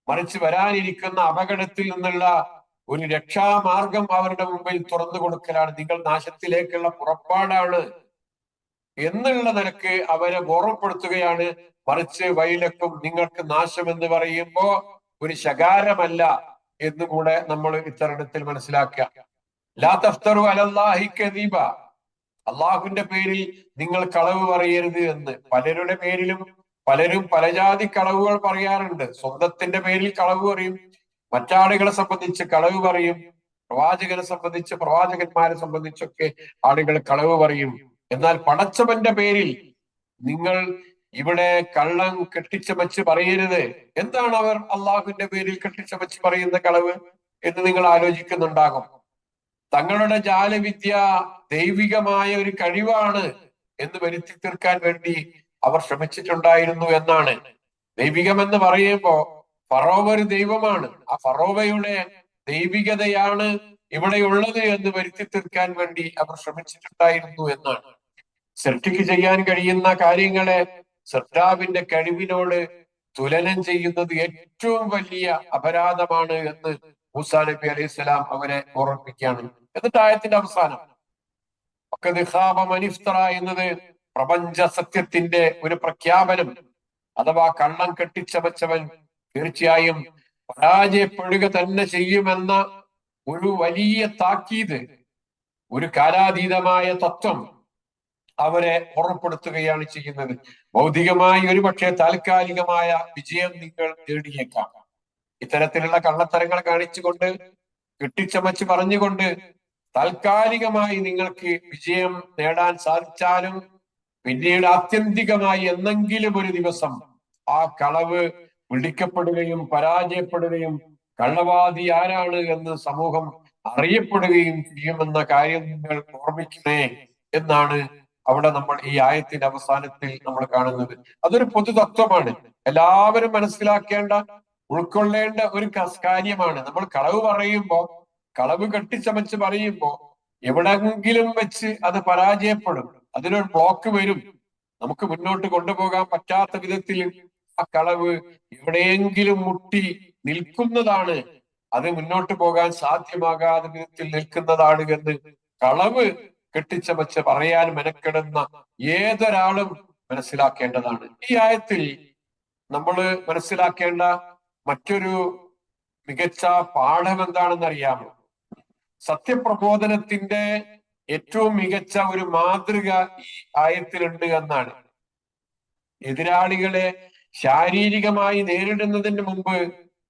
മറിച്ച് വരാനിരിക്കുന്ന അപകടത്തിൽ നിന്നുള്ള ഒരു രക്ഷാമാർഗം അവരുടെ മുമ്പിൽ തുറന്നു കൊടുക്കലാണ്. നിങ്ങൾ നാശത്തിലേക്കുള്ള പുറപ്പാടാണ് എന്നുള്ള നിലക്ക് അവരെ ഓർമ്മപ്പെടുത്തുകയാണ്. മറിച്ച് വൈലക്കും നിങ്ങൾക്ക് നാശം എന്ന് പറയുമ്പോ ഒരു ശകാരമല്ല എന്നുകൂടെ നമ്മൾ ഇത്തരണത്തിൽ മനസ്സിലാക്കുക. ലാ തഫ്തറു അലല്ലാഹി കദീബ, അള്ളാഹുവിന്റെ പേരിൽ നിങ്ങൾ കളവ് പറയരുത് എന്ന്. പലരുടെ പേരിലും പലരും പലജാതി കളവുകൾ പറയാറുണ്ട്. സ്വന്തത്തിന്റെ പേരിൽ കളവ് പറയും, മറ്റാളുകളെ സംബന്ധിച്ച് കളവ് പറയും, പ്രവാചകനെ സംബന്ധിച്ച് പ്രവാചകന്മാരെ സംബന്ധിച്ചൊക്കെ ആളുകൾ കളവ് പറയും. എന്നാൽ പടച്ചവന്റെ പേരിൽ നിങ്ങൾ ഇവിടെ കള്ളം കെട്ടിച്ചമച്ച് പറയരുത്. എന്താണ് അവർ അള്ളാഹുവിന്റെ പേരിൽ കെട്ടിച്ചമച്ച് പറയുന്ന കളവ് എന്ന് നിങ്ങൾ ആലോചിക്കുന്നുണ്ടാകും. തങ്ങളുടെ ജാലവിദ്യ ദൈവികമായ ഒരു കഴിവാണ് എന്ന് വരുത്തി തീർക്കാൻ വേണ്ടി അവർ ശ്രമിച്ചിട്ടുണ്ടായിരുന്നു എന്നാണ്. ദൈവികമെന്ന് പറയുമ്പോ ഫറോവ ഒരു ദൈവമാണ്, ആ ഫറോവയുടെ ദൈവികതയാണ് ഇവിടെയുള്ളത് എന്ന് വരുത്തി തീർക്കാൻ വേണ്ടി അവർ ശ്രമിച്ചിട്ടുണ്ടായിരുന്നു എന്നാണ്. സൃഷ്ടിക്ക് ചെയ്യാൻ കഴിയുന്ന കാര്യങ്ങളെ സൃഷ്ടാവിന്റെ കഴിവിനോട് തുലനം ചെയ്യുന്നത് ഏറ്റവും വലിയ അപരാധമാണ് എന്ന് മൂസാ നബി അലൈഹി സ്വലാം അവരെ ഓർമ്മിപ്പിക്കുകയാണ്. എന്നിട്ട് ആയത്തിന്റെ അവസാനം എന്നത് പ്രപഞ്ച സത്യത്തിന്റെ ഒരു പ്രഖ്യാപനം, അഥവാ കള്ളം കെട്ടിച്ചമച്ചവൻ തീർച്ചയായും പരാജയപ്പെടുക തന്നെ ചെയ്യുമെന്ന ഒരു വലിയ താക്കീത്, ഒരു കാലാതീതമായ തത്വം അവരെ ഓർമ്മപ്പെടുത്തുകയാണ് ചെയ്യുന്നത്. ഭൗതികമായി ഒരുപക്ഷെ താൽക്കാലികമായ വിജയം നിങ്ങൾ നേടിയേക്കാം. ഇത്തരത്തിലുള്ള കള്ളത്തരങ്ങൾ കാണിച്ചുകൊണ്ട്, കെട്ടിച്ചമച്ച് പറഞ്ഞുകൊണ്ട് താൽക്കാലികമായി നിങ്ങൾക്ക് വിജയം നേടാൻ സാധിച്ചാലും പിന്നീട് ആത്യന്തികമായി എന്നെങ്കിലും ഒരു ദിവസം ആ കളവ് പിടിക്കപ്പെടുകയും പരാജയപ്പെടുകയും കള്ളവാദി ആരാണ് എന്ന് സമൂഹം അറിയപ്പെടുകയും ചെയ്യുമെന്ന കാര്യം നിങ്ങൾ ഓർമ്മിക്കണേ എന്നാണ് അവിടെ നമ്മൾ ഈ ആയത്തിന്റെ അവസാനത്തിൽ നമ്മൾ കാണുന്നത്. അതൊരു പൊതുതത്വമാണ്, എല്ലാവരും മനസ്സിലാക്കേണ്ട, ഉൾക്കൊള്ളേണ്ട ഒരു കാര്യമാണ്. നമ്മൾ കളവ് പറയുമ്പോ, കളവ് കെട്ടിച്ചമച്ച് പറയുമ്പോ എവിടെങ്കിലും വെച്ച് അത് പരാജയപ്പെടും, അതിനൊരു ബ്ലോക്ക് വരും, നമുക്ക് മുന്നോട്ട് കൊണ്ടുപോകാൻ പറ്റാത്ത വിധത്തിൽ ആ കളവ് എവിടെയെങ്കിലും മുട്ടി നിൽക്കുന്നതാണ്, അത് മുന്നോട്ട് പോകാൻ സാധ്യമാകാത്ത വിധത്തിൽ നിൽക്കുന്നതാണ് എന്ന് കളവ് കെട്ടിച്ചമച്ച് പറയാൻ മെനക്കെടുന്ന ഏതൊരാളും മനസ്സിലാക്കേണ്ടതാണ്. ഈ ആയത്തിൽ നമ്മൾ മനസ്സിലാക്കേണ്ട മറ്റൊരു മികച്ച പാഠം എന്താണെന്ന് അറിയാമോ? സത്യപ്രബോധനത്തിന്റെ ഏറ്റവും മികച്ച ഒരു മാതൃക ഈ ആയത്തിലുണ്ട് എന്നാണ്. എതിരാളികളെ ശാരീരികമായി നേരിടുന്നതിന് മുമ്പ്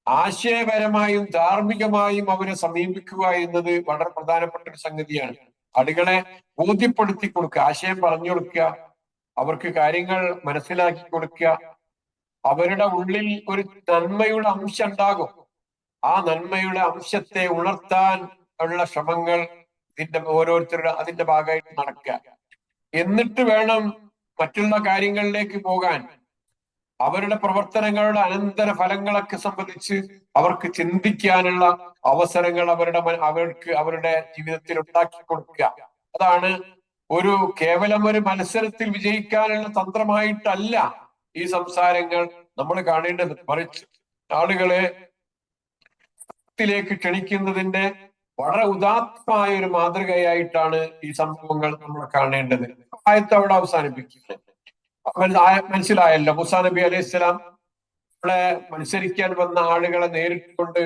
ആശയപരമായും ധാർമ്മികമായും അവരെ സമീപിക്കുക എന്നത് വളരെ പ്രധാനപ്പെട്ട ഒരു സംഗതിയാണ്. ആളുകളെ ബോധ്യപ്പെടുത്തി കൊടുക്കുക, ആശയം പറഞ്ഞു കൊടുക്കുക, അവർക്ക് കാര്യങ്ങൾ മനസ്സിലാക്കി കൊടുക്കുക. അവരുടെ ഉള്ളിൽ ഒരു നന്മയുടെ അംശം ഉണ്ടാകും, ആ നന്മയുടെ അംശത്തെ ഉണർത്താൻ ഉള്ള ശ്രമങ്ങൾ ഓരോരുത്തരുടെ അതിന്റെ ഭാഗമായിട്ട് നടക്കുക. എന്നിട്ട് വേണം മറ്റുള്ള കാര്യങ്ങളിലേക്ക് പോകാൻ. അവരുടെ പ്രവർത്തനങ്ങളുടെ അനന്തര ഫലങ്ങളൊക്കെ സംബന്ധിച്ച് അവർക്ക് ചിന്തിക്കാനുള്ള അവസരങ്ങൾ അവർക്ക് അവരുടെ ജീവിതത്തിൽ ഉണ്ടാക്കി കൊടുക്കുക. അതാണ് കേവലം ഒരു മത്സരത്തിൽ വിജയിക്കാനുള്ള തന്ത്രമായിട്ടല്ല ഈ സംസാരങ്ങൾ നമ്മൾ കാണേണ്ടത്. മറിച്ച് ആളുകളെ ത്തിലേക്ക് ക്ഷണിക്കുന്നതിന്റെ വളരെ ഉദാത്തമായ ഒരു മാതൃകയായിട്ടാണ് ഈ സംഭവങ്ങൾ നമ്മൾ കാണേണ്ടത്. ആയത്ത് അവിടെ അവസാനിപ്പിക്കുന്നത് മനസ്സിലായല്ലോ. മൂസാ നബി അലൈഹി സ്വലാം ഇവിടെ മത്സരിക്കാൻ വന്ന ആളുകളെ നേരിട്ടുകൊണ്ട്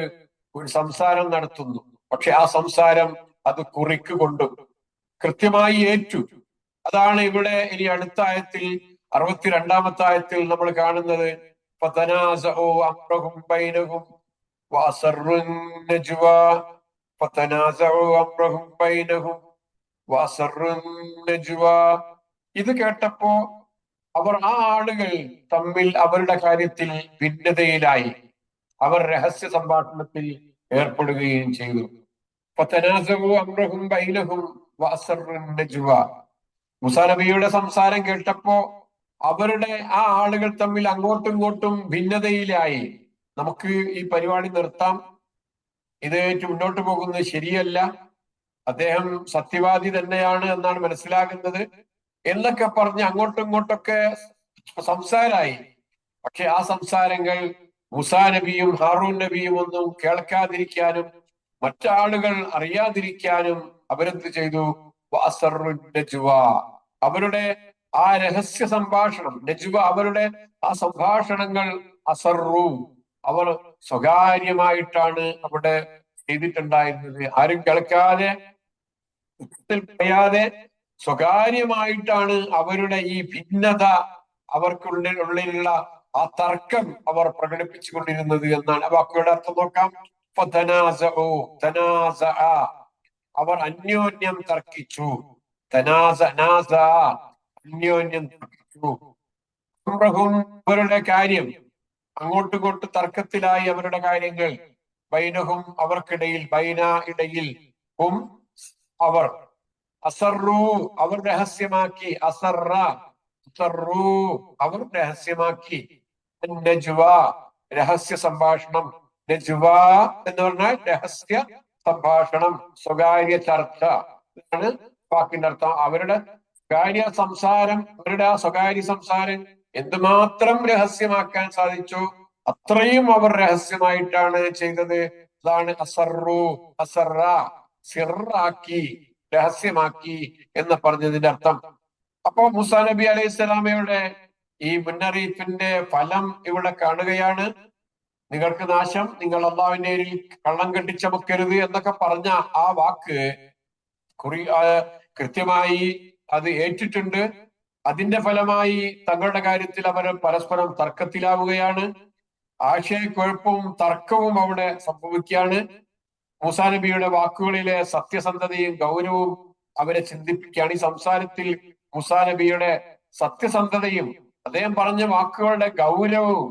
ഒരു സംസാരം നടത്തുന്നു. പക്ഷെ ആ സംസാരം അത് കുറിക്കുകൊണ്ടു കൃത്യമായി ഏറ്റു. അതാണ് ഇവിടെ ഇനി അടുത്ത ആയത്തിൽ 62-ാമത്തെ ആയത്തിൽ നമ്മൾ കാണുന്നത്. ഇത് കേട്ടപ്പോ അവർ ആ ആളുകൾ തമ്മിൽ അവരുടെ കാര്യത്തിൽ ഭിന്നതയിലായി. അവർ രഹസ്യ സംഭാഷണത്തിൽ ഏർപ്പെടുകയും ചെയ്തു. മൂസാ നബിയുടെ സംസാരം കേട്ടപ്പോ അവരുടെ ആ ആളുകൾ തമ്മിൽ അങ്ങോട്ടും ഇങ്ങോട്ടും ഭിന്നതയിലായി. നമുക്ക് ഈ പരിപാടി നിർത്താം, ഇത് മുന്നോട്ട് പോകുന്നത് ശരിയല്ല, അദ്ദേഹം സത്യവാദി തന്നെയാണ് എന്നാണ് മനസ്സിലാകുന്നത് എന്നൊക്കെ പറഞ്ഞ് അങ്ങോട്ടും ഇങ്ങോട്ടൊക്കെ സംസാരമായി. പക്ഷെ ആ സംസാരങ്ങൾ മൂസാ നബിയും ഹാറൂൻ നബിയും ഒന്നും കേൾക്കാതിരിക്കാനും മറ്റാളുകൾ അറിയാതിരിക്കാനും അവരെന്ത് ചെയ്തു? അവരുടെ ആ രഹസ്യ സംഭാഷണം, നജ്വ, അവരുടെ ആ സംഭാഷണങ്ങൾ അസറു, അവർ സ്വകാര്യമായിട്ടാണ് അവിടെ ചെയ്തിട്ടുണ്ടായിരുന്നത്. ആരും കേൾക്കാതെ, പറയാതെ സ്വകാര്യമായിട്ടാണ് അവരുടെ ഈ ഭിന്നത, അവർക്കുള്ളിലുള്ള ആ തർക്കം അവർ പ്രകടിപ്പിച്ചുകൊണ്ടിരുന്നത് എന്നാണ്. വാക്കുകളുടെ അർത്ഥം നോക്കാം. അവർ അന്യോന്യം തർക്കിച്ചു. അന്യോന്യം തർക്കിച്ചു. അവരുടെ കാര്യം, അങ്ങോട്ടും ഇങ്ങോട്ടും തർക്കത്തിലായി അവരുടെ കാര്യങ്ങൾ. ബൈനഹും, അവർക്കിടയിൽ, ബൈന, ഇടയിൽ, ഹും, അവർ, അസറു, അവർ രഹസ്യമാക്കി, അസറ, അസറു, അവർ രഹസ്യമാക്കി, നജ്വ, രഹസ്യ സംഭാഷണം. നജ്വ എന്ന് പറഞ്ഞാൽ രഹസ്യ സംഭാഷണം, സ്വകാര്യ ചർച്ച എന്നാണ് വാക്കിന്റെ അർത്ഥം. അവരുടെ സ്വകാര്യ സംസാരം, അവരുടെ ആ സ്വകാര്യ സംസാരം എന്തുമാത്രം രഹസ്യമാക്കാൻ സാധിച്ചു അത്രയും അവർ രഹസ്യമായിട്ടാണ് ചെയ്തത്. അതാണ് അസറു, അസറ, സിറാക്കി, രഹസ്യമാക്കി എന്ന് പറഞ്ഞതിന്റെ അർത്ഥം. അപ്പോ മൂസാ നബി അലൈഹി സ്വലാമയുടെ ഈ മുന്നറിയിപ്പിന്റെ ഫലം ഇവിടെ കാണുകയാണ്. നിങ്ങൾക്ക് നാശം, നിങ്ങൾ അള്ളാഹുവിന്റെ പേരിൽ കള്ളം കെട്ടിച്ചമക്കരുത് എന്നൊക്കെ പറഞ്ഞ ആ വാക്ക് കൃത്യമായി അത് ഏറ്റിട്ടുണ്ട്. അതിന്റെ ഫലമായി തങ്ങളുടെ കാര്യത്തിൽ അവർ പരസ്പരം തർക്കത്തിലാവുകയാണ്. ആശയക്കുഴപ്പവും തർക്കവും അവിടെ സംഭവിക്കുകയാണ്. മൂസാ നബിയുടെ വാക്കുകളിലെ സത്യസന്ധതയും ഗൗരവവും അവരെ ചിന്തിപ്പിക്കുകയാണ്. ഈ സംസാരത്തിൽ മൂസാ നബിയുടെ സത്യസന്ധതയും അദ്ദേഹം പറഞ്ഞ വാക്കുകളുടെ ഗൗരവവും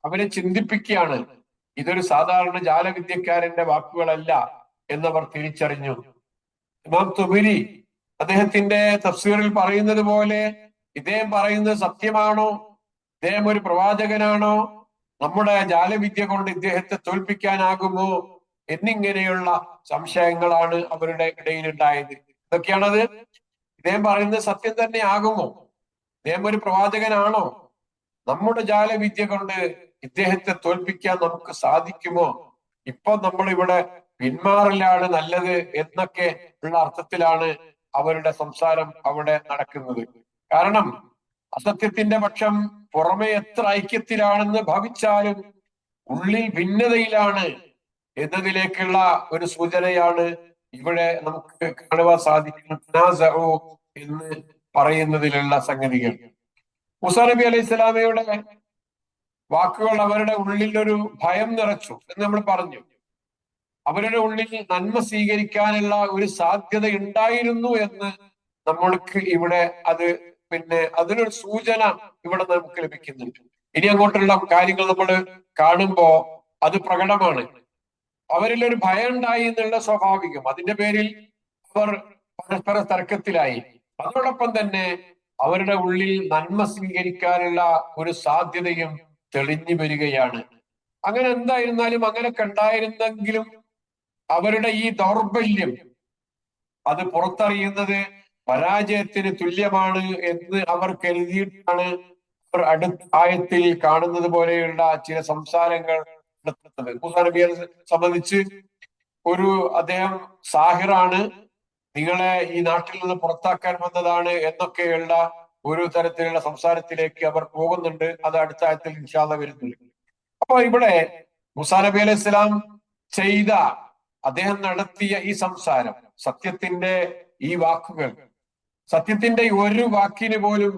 അവരെ ചിന്തിപ്പിക്കുകയാണ്. ഇതൊരു സാധാരണ ജാലവിദ്യക്കാരന്റെ വാക്കുകളല്ല എന്നവർ തിരിച്ചറിഞ്ഞു. ഇമാം തുബരി അദ്ദേഹത്തിന്റെ തഫ്സീറിൽ പറയുന്നത് പോലെ ഇദ്ദേഹം പറയുന്നത് സത്യമാണോ, ഇദ്ദേഹം ഒരു പ്രവാചകനാണോ, നമ്മുടെ ജാലവിദ്യ കൊണ്ട് ഇദ്ദേഹത്തെ തോൽപ്പിക്കാനാകുമോ എന്നിങ്ങനെയുള്ള സംശയങ്ങളാണ് അവരുടെ ഇടയിലുണ്ടായത്. ഇതൊക്കെയാണത്. ഇദ്ദേഹം പറയുന്നത് സത്യം തന്നെ ആകുമോ, ഇദ്ദേഹം ഒരു പ്രവാചകനാണോ, നമ്മുടെ ജാലവിദ്യ കൊണ്ട് ഇദ്ദേഹത്തെ തോൽപ്പിക്കാൻ നമുക്ക് സാധിക്കുമോ, ഇപ്പൊ നമ്മൾ ഇവിടെ പിന്മാറലാണ് നല്ലത് എന്നൊക്കെ ഉള്ള അർത്ഥത്തിലാണ് അവരുടെ സംസാരം അവിടെ നടക്കുന്നത്. കാരണം അസത്യത്തിന്റെ പക്ഷം പുറമെ എത്ര ഐക്യത്തിലാണെന്ന് ഭാവിച്ചാലും ഉള്ളിൽ ഭിന്നതയിലാണ് എന്നതിലേക്കുള്ള ഒരു സൂചനയാണ് ഇവിടെ നമുക്ക് കാണുവാൻ സാധിക്കുന്നത് എന്ന് പറയുന്നതിലുള്ള സംഗതികൾ. മൂസാ നബി അലൈഹി സ്വലാമയുടെ വാക്കുകൾ അവരുടെ ഉള്ളിൽ ഒരു ഭയം നിറച്ചു എന്ന് നമ്മൾ പറഞ്ഞു. അവരുടെ ഉള്ളിൽ നന്മ സ്വീകരിക്കാനുള്ള ഒരു സാധ്യത ഉണ്ടായിരുന്നു എന്ന് നമ്മൾക്ക് ഇവിടെ അതിനൊരു സൂചന ഇവിടെ നമുക്ക് ലഭിക്കുന്നുണ്ട്. ഇനി അങ്ങോട്ടുള്ള കാര്യങ്ങൾ നമ്മൾ കാണുമ്പോ അത് പ്രകടമാണ്. അവരിൽ ഒരു ഭയം ഉണ്ടായി എന്നുള്ള സ്വാഭാവികം. അതിന്റെ പേരിൽ അവർ പരസ്പര തർക്കത്തിലായി. അതോടൊപ്പം തന്നെ അവരുടെ ഉള്ളിൽ നന്മ സ്വീകരിക്കാനുള്ള ഒരു സാധ്യതയും തെളിഞ്ഞു വരികയാണ്. അങ്ങനെ എന്തായിരുന്നാലും അങ്ങനെയൊക്കെ ഉണ്ടായിരുന്നെങ്കിലും അവരുടെ ഈ ദൗർബല്യം അത് പുറത്തറിയുന്നത് പരാജയത്തിന് തുല്യമാണ് എന്ന് അവർ കരുതിയിട്ടാണ് അവർ അടുത്ത ആയത്തിൽ കാണുന്നത് പോലെയുള്ള ചില സംസാരങ്ങൾ നടത്തുന്നത്. മൂസാ നബിയെ സംബന്ധിച്ച് അദ്ദേഹം സാഹിറാണ്, നിങ്ങളെ ഈ നാട്ടിൽ നിന്ന് പുറത്താക്കാൻ വന്നതാണ് എന്നൊക്കെയുള്ള ഒരു തരത്തിലുള്ള സംസാരത്തിലേക്ക് അവർ പോകുന്നുണ്ട്. അത് അടുത്ത ആയത്തിൽ ഇൻഷാ അല്ലാഹ് വരുന്നുണ്ട്. അപ്പൊ ഇവിടെ മൂസാ നബി അലൈഹി സ്വലാം അദ്ദേഹം നടത്തിയ ഈ സംസാരം, സത്യത്തിന്റെ ഈ വാക്കുകൾ, സത്യത്തിന്റെ ഒരു വാക്കിന് പോലും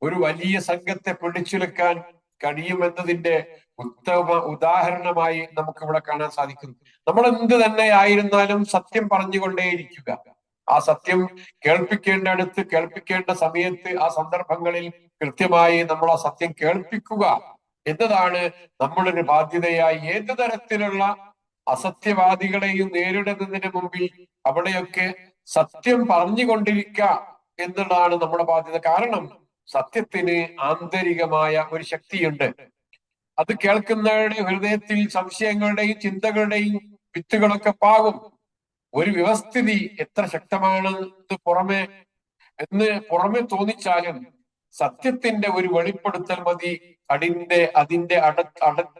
ഒരു വലിയ സംഘത്തെ പിടിച്ചുലക്കാൻ കഴിയുമെന്നതിന്റെ ഉത്തമ ഉദാഹരണമായി നമുക്ക് ഇവിടെ കാണാൻ സാധിക്കുന്നു. നമ്മൾ എന്ത് തന്നെ ആയിരുന്നാലും സത്യം പറഞ്ഞുകൊണ്ടേയിരിക്കുക. ആ സത്യം കേൾപ്പിക്കേണ്ടടുത്ത്, കേൾപ്പിക്കേണ്ട സമയത്ത്, ആ സന്ദർഭങ്ങളിൽ കൃത്യമായി നമ്മൾ ആ സത്യം കേൾപ്പിക്കുക എന്നതാണ് നമ്മളൊരു ബാധ്യതയായി ഏത് തരത്തിലുള്ള അസത്യവാദികളെയും നേരിടുന്നതിന് മുമ്പിൽ അവിടെയൊക്കെ സത്യം പറഞ്ഞുകൊണ്ടിരിക്കുക എന്നുള്ളതാണ് നമ്മുടെ ബാധ്യത. കാരണം സത്യത്തിന് ആന്തരികമായ ഒരു ശക്തിയുണ്ട്. അത് കേൾക്കുന്നവരുടെ ഹൃദയത്തിൽ സംശയങ്ങളുടെയും ചിന്തകളുടെയും വിത്തുകളൊക്കെ പാകും. ഒരു വ്യവസ്ഥിതി എത്ര ശക്തമാണ് പുറമെ തോന്നിച്ചാലും സത്യത്തിന്റെ ഒരു വെളിപ്പെടുത്തൽ മതി അതിന്റെ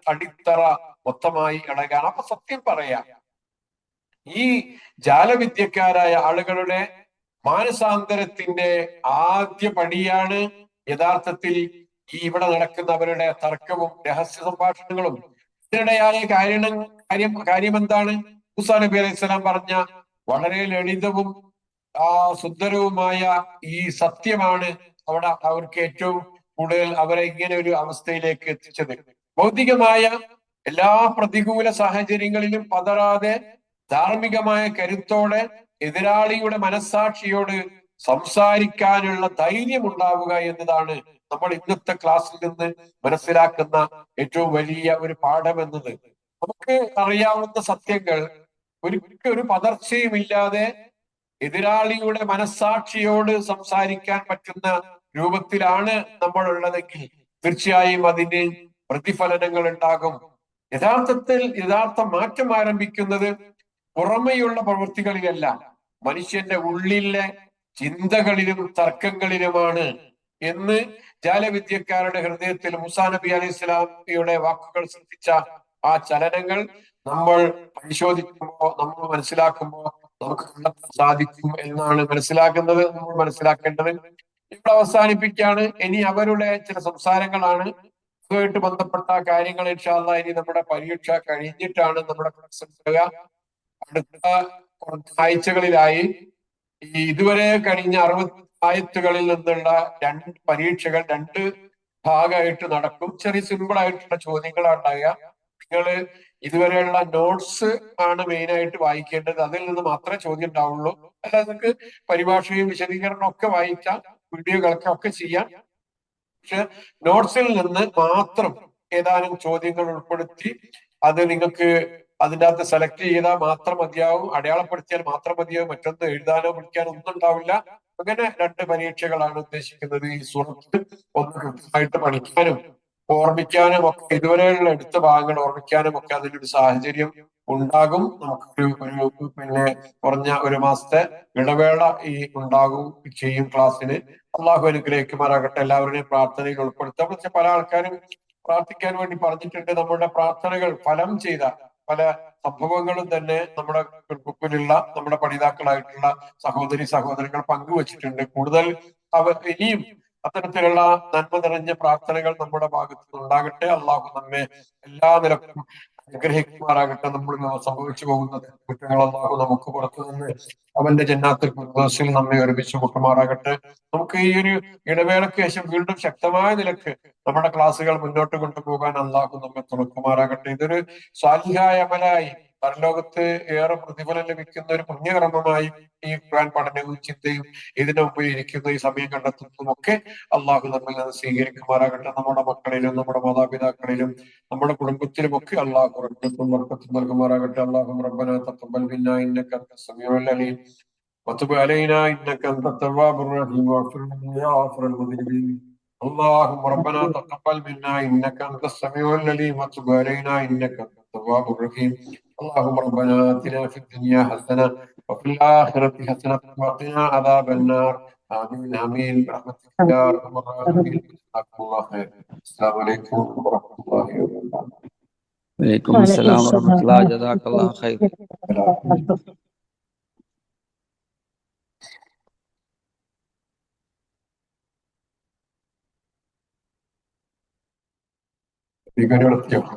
അടിത്തറ മൊത്തമായി ഇളകാൻ. അപ്പൊ സത്യം പറയാം. ഈ ജാലവിദ്യക്കാരായ ആളുകളുടെ മാനസാന്തരത്തിന്റെ ആദ്യ പടിയാണ് യഥാർത്ഥത്തിൽ ഈ ഇവിടെ നടക്കുന്ന അവരുടെ തർക്കവും രഹസ്യ സംഭാഷണങ്ങളും. ഇതിനിടെയായ കാര്യം എന്താണ്? മൂസാ നബി അലൈഹി സ്വലാം പറഞ്ഞ വളരെ ലളിതവും സുന്ദരവുമായ ഈ സത്യമാണ് അവർക്ക് ഏറ്റവും കൂടുതൽ അവരെ ഇങ്ങനെ ഒരു അവസ്ഥയിലേക്ക് എത്തിച്ചത്. ഭൗതികമായ എല്ലാ പ്രതികൂല സാഹചര്യങ്ങളിലും പതറാതെ ധാർമ്മികമായ കരുത്തോടെ എതിരാളിയുടെ മനസ്സാക്ഷിയോട് സംസാരിക്കാനുള്ള ധൈര്യം ഉണ്ടാവുക എന്നതാണ് നമ്മൾ ഇന്നത്തെ ക്ലാസ്സിൽ നിന്ന് മനസ്സിലാക്കുന്ന ഏറ്റവും വലിയ ഒരു പാഠം എന്നത്. നമുക്ക് അറിയാവുന്ന സത്യങ്ങൾ ഒരു പതർച്ചയുമില്ലാതെ എതിരാളിയുടെ മനസ്സാക്ഷിയോട് സംസാരിക്കാൻ പറ്റുന്ന രൂപത്തിലാണ് നമ്മൾ ഉള്ളതെങ്കിൽ തീർച്ചയായും അതിന് പ്രതിഫലനങ്ങൾ ഉണ്ടാകും. യഥാർത്ഥ മാറ്റം ആരംഭിക്കുന്നത് പുറമെയുള്ള പ്രവൃത്തികളിലല്ല, മനുഷ്യന്റെ ഉള്ളിലെ ചിന്തകളിലും തർക്കങ്ങളിലുമാണ് എന്ന് ജാലവിദ്യക്കാരുടെ ഹൃദയത്തിൽ മൂസാ നബി അലൈഹി സ്വലാമിയുടെ വാക്കുകൾ ശ്രദ്ധിച്ച ആ ചലനങ്ങൾ നമ്മൾ പരിശോധിക്കുമ്പോൾ, നമ്മൾ മനസ്സിലാക്കുമ്പോൾ നമുക്ക് കണ്ടെത്താൻ സാധിക്കും എന്നാണ് നമ്മൾ മനസ്സിലാക്കേണ്ടത്. ഇവിടെ അവസാനിപ്പിക്കുകയാണ്. ഇനി അവരുടെ ചില സംസാരങ്ങളാണ്. ഇതുമായിട്ട് ബന്ധപ്പെട്ട കാര്യങ്ങൾ ഇൻഷാ അല്ലാഹ് ഇനി നമ്മുടെ പരീക്ഷ കഴിഞ്ഞിട്ടാണ് നമ്മുടെ ക്ലാസ് എടുക്കുക. അടുത്ത കുറച്ച് ആഴ്ചകളിലായി ഇതുവരെ കഴിഞ്ഞ 60 ആയത്തുകളിൽ നിന്നുള്ള പരീക്ഷകൾ 2 ഭാഗമായിട്ട് നടക്കും. ചെറിയ സിമ്പിൾ ആയിട്ടുള്ള ചോദ്യങ്ങളാണ് ഉണ്ടാകുക. നിങ്ങൾ ഇതുവരെയുള്ള നോട്ട്സ് ആണ് മെയിൻ ആയിട്ട് വായിക്കേണ്ടത്. അതിൽ നിന്ന് മാത്രമേ ചോദ്യം ഉണ്ടാവുള്ളൂ. അല്ലാതെ നിങ്ങൾക്ക് പരിഭാഷയും വിശദീകരണവും ഒക്കെ വായിക്കാം, വീഡിയോ ഒക്കെ ചെയ്യാം. പക്ഷെ നോട്ട്സിൽ നിന്ന് മാത്രം ഏതാനും ചോദ്യങ്ങൾ ഉൾപ്പെടുത്തി അത് നിങ്ങൾക്ക് അതിൻ്റെ അകത്ത് സെലക്ട് ചെയ്താൽ മാത്രം മതിയാവും, അടയാളപ്പെടുത്തിയാൽ മാത്രം മതിയാവും. മറ്റൊന്ന് എഴുതാനോ പഠിക്കാനോ ഒന്നും ഉണ്ടാവില്ല. അങ്ങനെ 2 പരീക്ഷകളാണ് ഉദ്ദേശിക്കുന്നത്. ഈ സൂറത്ത് ഒന്ന് കൃത്യമായിട്ട് പഠിക്കാനും ഓർമ്മിക്കാനും ഒക്കെ, ഇതുവരെയുള്ള എടുത്ത ഭാഗങ്ങൾ ഓർമ്മിക്കാനും ഒക്കെ അതിനൊരു സാഹചര്യം ഉണ്ടാകും. നമുക്കൊരു പിന്നെ കുറഞ്ഞ 1 മാസത്തെ ഇടവേള ഉണ്ടാകും ചെയ്യും ക്ലാസ്സിന്. അള്ളാഹു അനുഗ്രഹിക്കുമാറാകട്ടെ. എല്ലാവരുടെയും പ്രാർത്ഥനയിൽ ഉൾപ്പെടുത്താം. പക്ഷെ പല ആൾക്കാരും പ്രാർത്ഥിക്കാൻ വേണ്ടി പറഞ്ഞിട്ടുണ്ട്. നമ്മുടെ പ്രാർത്ഥനകൾ ഫലം ചെയ്ത പല സംഭവങ്ങളും തന്നെ നമ്മുടെ ഗ്രൂപ്പിലുള്ള നമ്മുടെ പഠിതാക്കളായിട്ടുള്ള സഹോദരങ്ങൾ പങ്കുവച്ചിട്ടുണ്ട്. കൂടുതൽ ഇനിയും അത്തരത്തിലുള്ള നന്മ നിറഞ്ഞ പ്രാർത്ഥനകൾ നമ്മുടെ ഭാഗത്ത് നിന്നുണ്ടാകട്ടെ. അള്ളാഹു നമ്മെ എല്ലാ നിലക്കും അനുഗ്രഹിക്കുമാറാകട്ടെ. നമ്മൾ സംഭവിച്ചു പോകുന്ന കുറ്റങ്ങൾ അള്ളാഹു നമുക്ക് പുറത്തു നിന്ന് അവന്റെ ജന്നാത്തിൽ ഫിർദൗസിൽ നമ്മെ ഒരുമിച്ച് കൂട്ടുമാറാകട്ടെ. നമുക്ക് ഈ ഒരു ഇടവേളയ്ക്ക് ശേഷം വീണ്ടും ശക്തമായ നിലക്ക് നമ്മുടെ ക്ലാസ്സുകൾ മുന്നോട്ട് കൊണ്ടുപോകാൻ അള്ളാഹു നമ്മെ തുറക്കുമാറാകട്ടെ. ഇതൊരു സ്വാലിഹായ അമലായി പരലോകത്ത് ഏറെ പ്രതിഫലം ലഭിക്കുന്ന ഒരു പുണ്യകർമ്മമായി ഈ ഖുർആൻ പഠനവും ചിന്തയും ഇതിനു മുമ്പ് ഇരിക്കുന്ന ഈ സമയം കണ്ടെത്തുന്നതും ഒക്കെ അള്ളാഹു നമ്മിൽ നിന്ന് സ്വീകരിക്കുമാറാകട്ടെ. നമ്മുടെ മക്കളിലും നമ്മുടെ മാതാപിതാക്കളിലും നമ്മുടെ കുടുംബത്തിലും ഒക്കെ അള്ളാഹു റഹ്മത്തും ബർക്കത്തും നൽകുമാറാകട്ടെ. അല്ലാഹുമ്മ റബ്ബനാ തഖബ്ബൽ മിന്നാ ഇന്നക അൻതസ് സമീഉൽ അലീം وتب علينا إنك أنت التواب الرحيم واغفر لنا يا غافر المذنبين. اللهم ربنا تقبل منا إنك أنت السميع العليم وتب علينا إنك أنت التواب الرحيم. اللهم ربنا آتنا في الدنيا حسنة وفي الآخرة حسنة وقنا عذاب النار. آمين آمين برحمتك يا أرحم الراحمين. جزاكم الله خير. السلام عليكم ورحمة الله وبركاته. وعليكم السلام ورحمة الله. جزاك الله خير. Gracias.